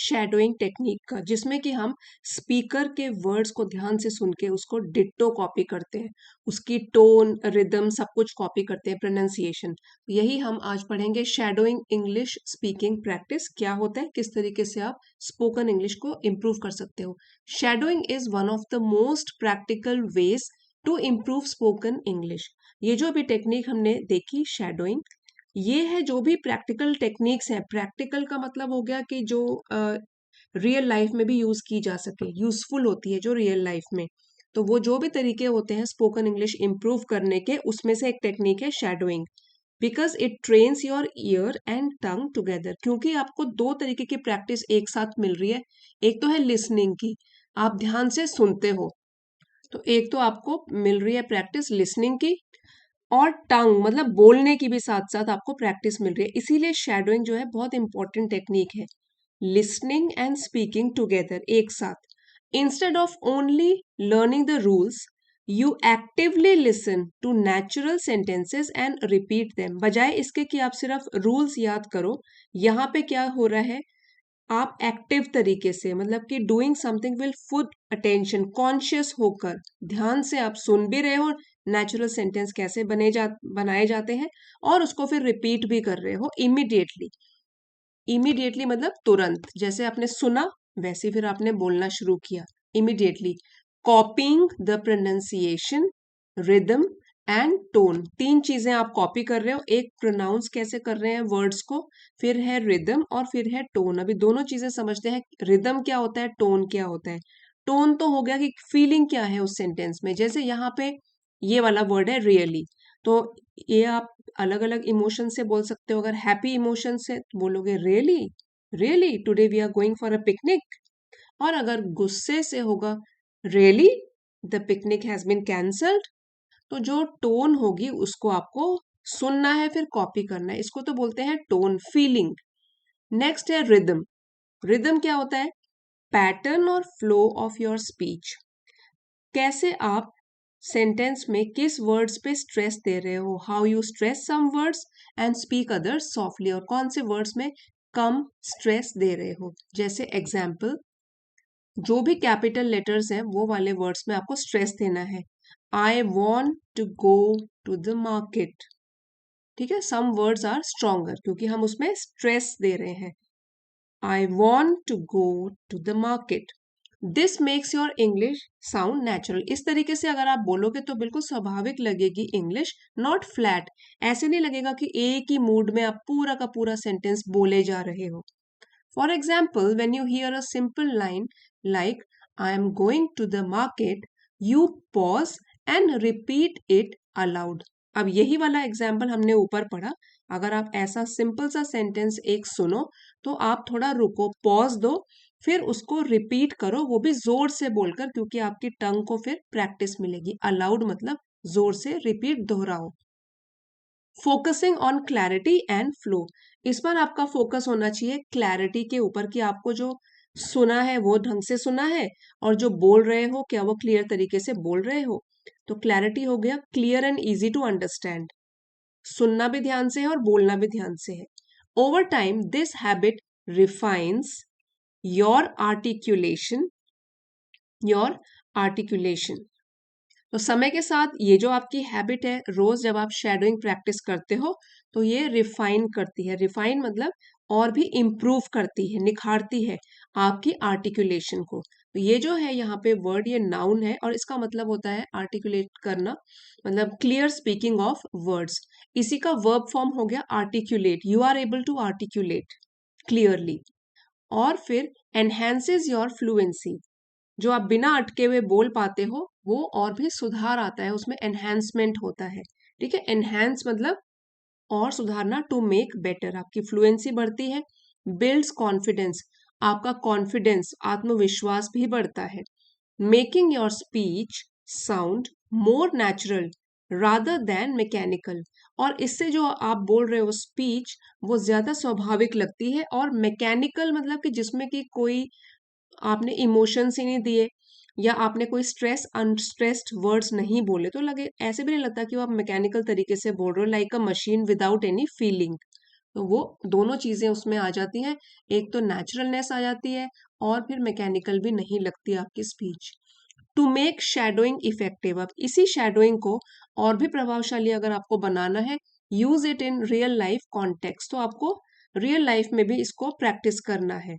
Shadowing technique का, जिसमें कि हम स्पीकर के वर्ड्स को ध्यान से सुन के उसको डिट्टो कॉपी करते हैं, उसकी टोन, रिदम सब कुछ कॉपी करते हैं, प्रोनाउंसिएशन। यही हम आज पढ़ेंगे, शैडोइंग इंग्लिश स्पीकिंग प्रैक्टिस क्या होता है, किस तरीके से आप स्पोकन इंग्लिश को इम्प्रूव कर सकते हो। Shadowing is one of the most practical ways to improve spoken English. ये जो भी टेक्निक हमने देखी शैडोइंग, ये है जो भी प्रैक्टिकल टेक्निक्स हैं। प्रैक्टिकल का मतलब हो गया कि जो रियल लाइफ में भी यूज की जा सके, यूजफुल होती है जो रियल लाइफ में। तो वो जो भी तरीके होते हैं स्पोकन इंग्लिश इम्प्रूव करने के, उसमें से एक टेक्निक है shadowing. Because it trains your year and tongue together, क्योंकि आपको दो तरीके की प्रैक्टिस एक साथ मिल रही है। एक तो है लिसनिंग की, आप ध्यान से सुनते हो, तो एक तो आपको मिल रही है प्रैक्टिस लिसनिंग की, और टंग मतलब बोलने की भी साथ साथ आपको प्रैक्टिस मिल रही है। इसीलिए शैडोइंग जो है बहुत इंपॉर्टेंट टेक्निक है, लिसनिंग एंड स्पीकिंग टुगेदर एक साथ। Instead of only learning the rules, you actively listen to natural sentences and repeat them. बजाय इसके कि आप सिर्फ रूल्स याद करो, यहाँ पे क्या हो रहा है, आप एक्टिव तरीके से, मतलब कि doing something will full attention, conscious होकर ध्यान से आप सुन भी रहे हो नेचुरल सेंटेंस कैसे बनाए जाते हैं, और उसको फिर रिपीट भी कर रहे हो इमीडिएटली। इमीडिएटली मतलब तुरंत, जैसे आपने सुना वैसे फिर आपने बोलना शुरू किया immediately. Copying the pronunciation, rhythm and tone, तीन चीजें आप कॉपी कर रहे हो। एक प्रोनाउंस कैसे कर रहे हैं वर्ड्स को, फिर है रिदम, और फिर है टोन। अभी दोनों चीजें समझते हैं, रिदम क्या होता है, टोन क्या होता है। टोन तो हो गया कि फीलिंग क्या है उस सेंटेंस में, जैसे यहाँ पे ये वाला वर्ड है रियली, तो ये आप अलग अलग इमोशन से बोल सकते हो। अगर हैप्पी इमोशन से बोलोगे really, really today we are going for a picnic. और अगर गुस्से से होगा really the picnic has been cancelled. तो जो टोन होगी उसको आपको सुनना है, फिर कॉपी करना है, इसको तो बोलते हैं टोन, फीलिंग। नेक्स्ट है रिदम। रिदम क्या होता है, पैटर्न और फ्लो ऑफ योर स्पीच, कैसे आप सेंटेंस में किस वर्ड्स पे स्ट्रेस दे रहे हो, how you stress some words and speak others softly, और कौन से वर्ड्स में कम स्ट्रेस दे रहे हो। जैसे एग्जाम्पल, जो भी कैपिटल लेटर्स हैं वो वाले वर्ड्स में आपको स्ट्रेस देना है। I want to go to the market, ठीक है, सम वर्ड्स आर स्ट्रोंगर क्योंकि हम उसमें स्ट्रेस दे रहे हैं। I want to go to the market, this makes your English sound natural. इस तरीके से अगर आप बोलोगे तो बिल्कुल स्वाभाविक लगेगी इंग्लिश, नॉट फ्लैट। ऐसे नहीं लगेगा कि एक ही मूड में आप पूरा का पूरा सेंटेंस बोले जा रहे हो। For example, when you hear a simple line like I am going to the market, you pause and repeat it aloud. अब यही वाला एग्जाम्पल हमने ऊपर पढ़ा, अगर आप ऐसा सिंपल सा सेंटेंस एक सुनो तो आप थोड़ा रुको, पॉज दो, फिर उसको रिपीट करो, वो भी जोर से बोलकर, क्योंकि आपकी टंग को फिर प्रैक्टिस मिलेगी। अलाउड मतलब जोर से रिपीट, दोहराओ। Focusing on clarity and flow, इस बार आपका फोकस होना चाहिए क्लैरिटी के ऊपर, कि आपको जो सुना है वो ढंग से सुना है, और जो बोल रहे हो क्या वो क्लियर तरीके से बोल रहे हो। तो क्लैरिटी हो गया, clear and easy to understand, सुनना भी ध्यान से है और बोलना भी ध्यान से है। Over time this habit refines your articulation, your articulation. तो समय के साथ ये जो आपकी हैबिट है, रोज जब आप शैडोइंग प्रैक्टिस करते हो तो ये रिफाइन करती है। रिफाइन मतलब और भी इम्प्रूव करती है, निखारती है आपकी आर्टिकुलेशन को। तो ये जो है यहाँ पे वर्ड, ये नाउन है और इसका मतलब होता है आर्टिकुलेट करना, मतलब क्लियर स्पीकिंग ऑफ वर्ड्स। इसी का वर्ब फॉर्म हो गया articulate, you are able to articulate clearly. और फिर एनहेंसेस योर फ्लुएंसी, जो आप बिना अटके हुए बोल पाते हो वो और भी सुधार आता है, उसमें एनहेंसमेंट होता है। ठीक है, एनहेंस मतलब और सुधारना, टू मेक बेटर, आपकी फ्लुएंसी बढ़ती है। बिल्ड्स कॉन्फिडेंस, आपका कॉन्फिडेंस, आत्मविश्वास भी बढ़ता है। Making your speech sound more natural rather than mechanical, और इससे जो आप बोल रहे हो स्पीच वो ज्यादा स्वाभाविक लगती है, और मैकेनिकल मतलब कि जिसमें कि कोई आपने इमोशंस ही नहीं दिए, या आपने कोई स्ट्रेस अनस्ट्रेस्ड वर्ड्स नहीं बोले, तो लगे ऐसे भी नहीं लगता कि वो आप मैकेनिकल तरीके से बोल रहे हो, लाइक अ मशीन विदाउट एनी फीलिंग। तो वो दोनों चीजें उसमें आ जाती हैं, एक तो नेचुरलनेस आ जाती है और फिर मैकेनिकल भी नहीं लगती आपकी speech. To make shadowing effective, अब इसी शैडोइंग को और भी प्रभावशाली अगर आपको बनाना है, use it in real life context, तो आपको रियल लाइफ में भी इसको प्रैक्टिस करना है।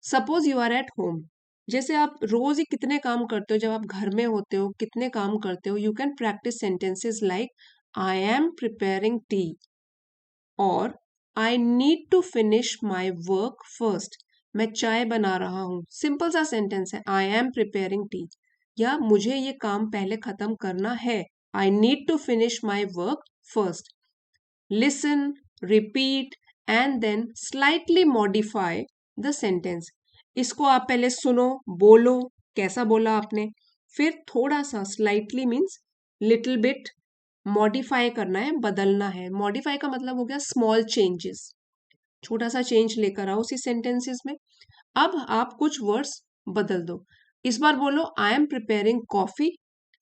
Suppose you are at home, जैसे आप रोज ही कितने काम करते हो, जब आप घर में होते हो कितने काम करते हो, you can practice sentences like I am preparing tea और I need to finish my work first, मैं चाय बना रहा हूँ। सिंपल सा सेंटेंस है, आई एम प्रिपेयरिंग टी, या मुझे ये काम पहले खत्म करना है, I need to finish my work first. Listen, repeat and then slightly modify the sentence, इसको आप पहले सुनो, बोलो कैसा बोला आपने, फिर थोड़ा सा slightly means little bit modify करना है, बदलना है। मॉडिफाई का मतलब हो गया स्मॉल चेंजेस, छोटा सा चेंज लेकर आओ उसी सेंटेंसेस में। अब आप कुछ वर्ड्स बदल दो, इस बार बोलो आई एम प्रिपेयरिंग कॉफी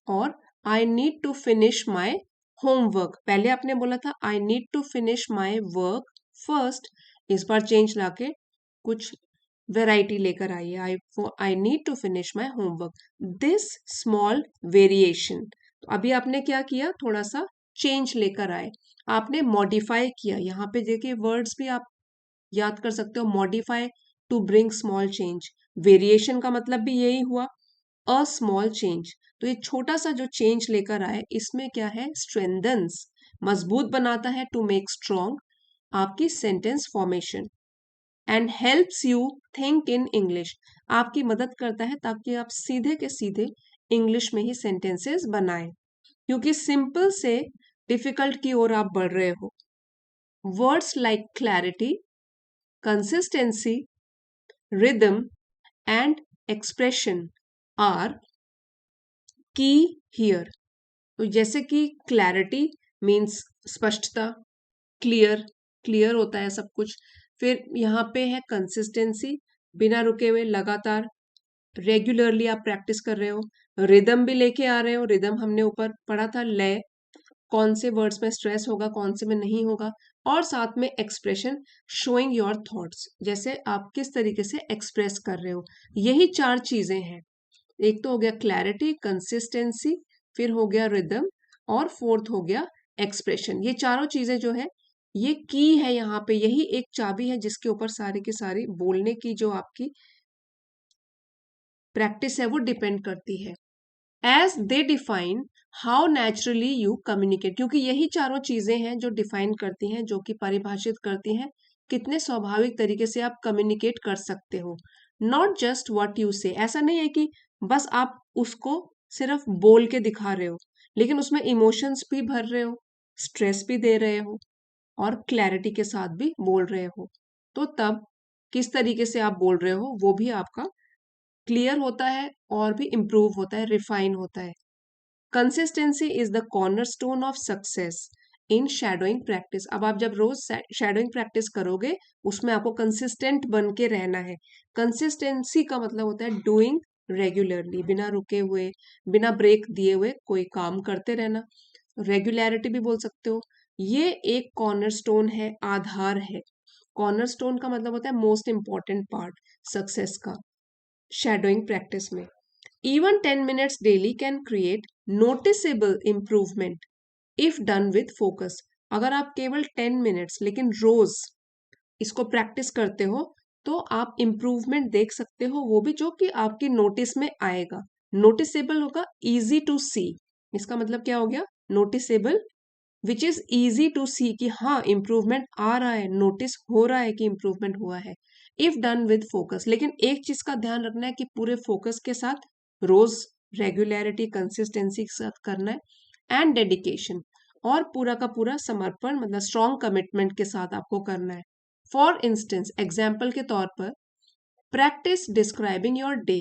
और I need to finish my homework, पहले आपने बोला था I need to finish my work first, इस बार चेंज लाके कुछ वेराइटी लेकर आइए, I need to finish my homework. This small variation, तो अभी आपने क्या किया, थोड़ा सा चेंज लेकर आए, आपने मॉडिफाई किया। यहाँ पे देखिए वर्ड्स भी आप याद कर सकते हो, modify to bring small change, variation का मतलब भी यही हुआ, अ स्मॉल चेंज। तो ये छोटा सा जो चेंज लेकर आए, इसमें क्या है, स्ट्रेंथन्स, मजबूत बनाता है, टू मेक स्ट्रॉन्ग आपकी sentence formation, and helps you think in English, आपकी मदद करता है ताकि आप सीधे के सीधे इंग्लिश में ही सेंटेंसेस बनाएं, क्योंकि सिंपल से डिफिकल्ट की ओर आप बढ़ रहे हो। Words like clarity, consistency, rhythm and expression are key here. तो जैसे कि क्लैरिटी मीन्स स्पष्टता, क्लियर, क्लियर होता है सब कुछ। फिर यहाँ पे है कंसिस्टेंसी, बिना रुके हुए लगातार, रेगुलरली आप प्रैक्टिस कर रहे हो। रिदम भी लेके आ रहे हो, रिदम हमने ऊपर पढ़ा था, लय, कौन से वर्ड्स में स्ट्रेस होगा कौन से में नहीं होगा। और साथ में एक्सप्रेशन, शोइंग योर थॉट्स, जैसे आप किस तरीके से एक्सप्रेस कर रहे हो। यही चार चीजें हैं, एक तो हो गया क्लैरिटी, कंसिस्टेंसी, फिर हो गया रिदम और फोर्थ हो गया एक्सप्रेशन। ये चारों चीजें जो है ये की है, यहाँ पे यही एक चाबी है जिसके ऊपर सारी की सारी बोलने की जो आपकी प्रैक्टिस है वो डिपेंड करती है। As they define how naturally you communicate, क्योंकि यही चारों चीजें हैं जो डिफाइन करती हैं, जो कि परिभाषित करती हैं कितने स्वाभाविक तरीके से आप कम्युनिकेट कर सकते हो। नॉट जस्ट व्हाट यू से, ऐसा नहीं है कि बस आप उसको सिर्फ बोल के दिखा रहे हो, लेकिन उसमें इमोशंस भी भर रहे हो, स्ट्रेस भी दे रहे हो और क्लैरिटी के साथ भी बोल रहे हो। तो तब किस तरीके से आप बोल रहे हो वो भी आपका क्लियर होता है और भी इम्प्रूव होता है, रिफाइन होता है। Consistency is the cornerstone of success in shadowing practice. अब आप जब रोज शैडोइंग प्रैक्टिस करोगे उसमें आपको कंसिस्टेंट बन के रहना है। कंसिस्टेंसी का मतलब होता है डूइंग रेगुलरली, बिना रुके हुए, बिना ब्रेक दिए हुए कोई काम करते रहना, रेगुलरिटी भी बोल सकते हो। ये एक कॉर्नरस्टोन है, आधार है। कॉर्नरस्टोन का मतलब होता है मोस्ट इंपॉर्टेंट पार्ट सक्सेस का शैडोइंग प्रैक्टिस में। Even 10 minutes daily can create noticeable improvement if done with focus। अगर आप केवल 10 मिनट्स लेकिन रोज इसको प्रैक्टिस करते हो तो आप इम्प्रूवमेंट देख सकते हो, वो भी जो कि आपकी नोटिस में आएगा, नोटिसेबल होगा, इजी टू सी। इसका मतलब क्या हो गया, noticeable which is easy to see, कि हाँ इम्प्रूवमेंट आ रहा है, नोटिस हो रहा है कि इम्प्रूवमेंट हुआ है। इफ डन विद फोकस, लेकिन एक चीज का ध्यान रखना है कि पूरे फोकस के साथ, रोज रेगुलरिटी कंसिस्टेंसी के साथ करना है, एंड डेडिकेशन, और पूरा का पूरा समर्पण मतलब स्ट्रॉन्ग कमिटमेंट के साथ आपको करना है। फॉर इंस्टेंस, एग्जाम्पल के तौर पर, प्रैक्टिस डिस्क्राइबिंग योर डे,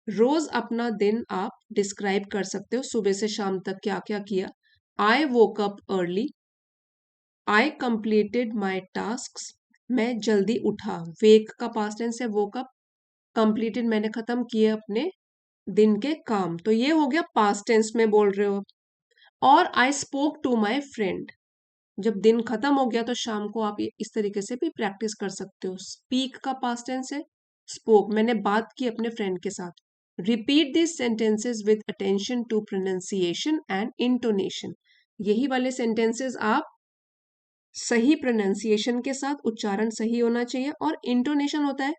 रोज अपना दिन आप डिस्क्राइब कर सकते हो, सुबह से शाम तक क्या क्या किया। I woke up early, I completed my task, मैं जल्दी उठा, वेक का पास्ट टेंस है, वोक अप, कंप्लीटेड मैंने खत्म किए अपने दिन के काम, तो ये हो गया पास्ट टेंस में बोल रहे हो। और I spoke to my friend, जब दिन खत्म हो गया तो शाम को आप इस तरीके से भी प्रैक्टिस कर सकते हो। स्पीक का पास्ट टेंस है स्पोक, मैंने बात की अपने फ्रेंड के साथ। Repeat this sentences with attention to pronunciation and intonation. यही वाले सेंटेंसेस आप सही प्रोनाउंसिएशन के साथ, उच्चारण सही होना चाहिए, और इंटोनेशन होता है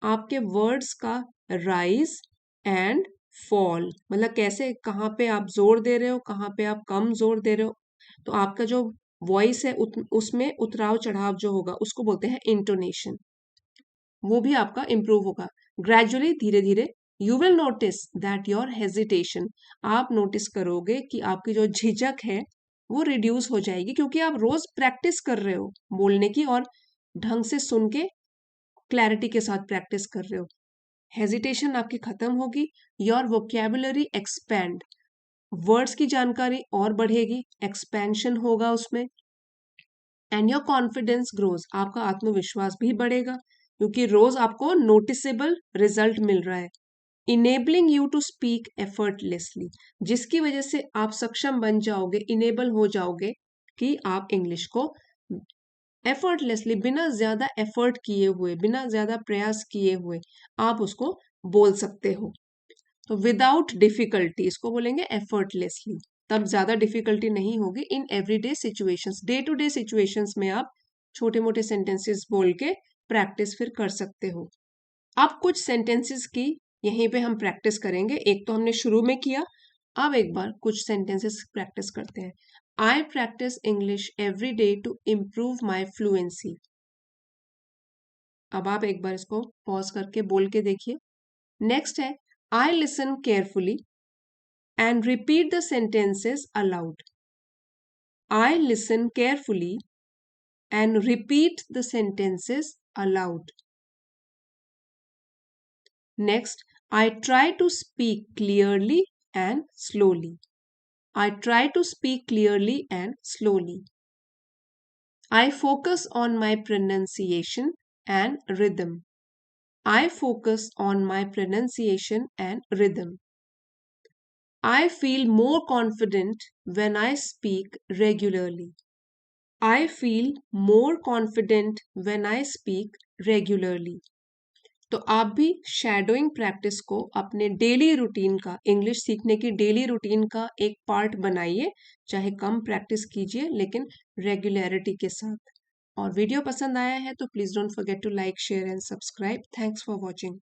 आपके वर्ड्स का राइज एंड फॉल, मतलब कैसे, कहाँ पे आप जोर दे रहे हो, कहाँ पे आप कम जोर दे रहे हो। तो आपका जो वॉइस है उसमें उतराव चढ़ाव जो होगा उसको बोलते हैं इंटोनेशन, वो भी आपका इम्प्रूव होगा। ग्रेजुअली, धीरे धीरे, you will notice that your hesitation, आप नोटिस करोगे कि आपकी जो झिझक है वो रिड्यूस हो जाएगी, क्योंकि आप रोज प्रैक्टिस कर रहे हो बोलने की, और ढंग से सुन के क्लैरिटी के साथ प्रैक्टिस कर रहे हो। हेजिटेशन आपकी खत्म होगी, योर वोकेबुलरी एक्सपैंड, वर्ड्स की जानकारी और बढ़ेगी, एक्सपेंशन होगा उसमें, एंड योर कॉन्फिडेंस ग्रोज, आपका आत्मविश्वास भी बढ़ेगा क्योंकि रोज आपको नोटिसेबल रिजल्ट मिल रहा है। Enabling you to speak effortlessly, जिसकी वजह से आप सक्षम बन जाओगे, इनेबल हो जाओगे कि आप इंग्लिश को एफर्टलेसली, बिना ज्यादा एफर्ट किए हुए, बिना ज्यादा प्रयास किए हुए आप उसको बोल सकते हो। तो विदाउट डिफिकल्टी इसको बोलेंगे एफर्टलेसली, तब ज्यादा डिफिकल्टी नहीं होगी in everyday situations, day to day situations में आप छोटे मोटे सेंटेंसेस बोल के प्रैक्टिस फिर कर सकते हो। अब कुछ सेंटेंसेस की यहीं पे हम प्रैक्टिस करेंगे, एक तो हमने शुरू में किया, अब एक बार कुछ सेंटेंसेस प्रैक्टिस करते हैं। I practice English every day to improve my fluency. अब आप एक बार इसको पॉज करके बोल के देखिए। नेक्स्ट है, I listen carefully and repeat the sentences aloud. I listen carefully and repeat the sentences aloud. Next, I try to speak clearly and slowly. I try to speak clearly and slowly. I focus on my pronunciation and rhythm. I focus on my pronunciation and rhythm. I feel more confident when I speak regularly. I feel more confident when I speak regularly. तो आप भी shadowing practice को अपने daily routine का, English सीखने की daily routine का एक पार्ट बनाइए, चाहे कम प्रैक्टिस कीजिए लेकिन रेगुलरिटी के साथ। और वीडियो पसंद आया है तो please don't forget to like, share and subscribe. Thanks for watching.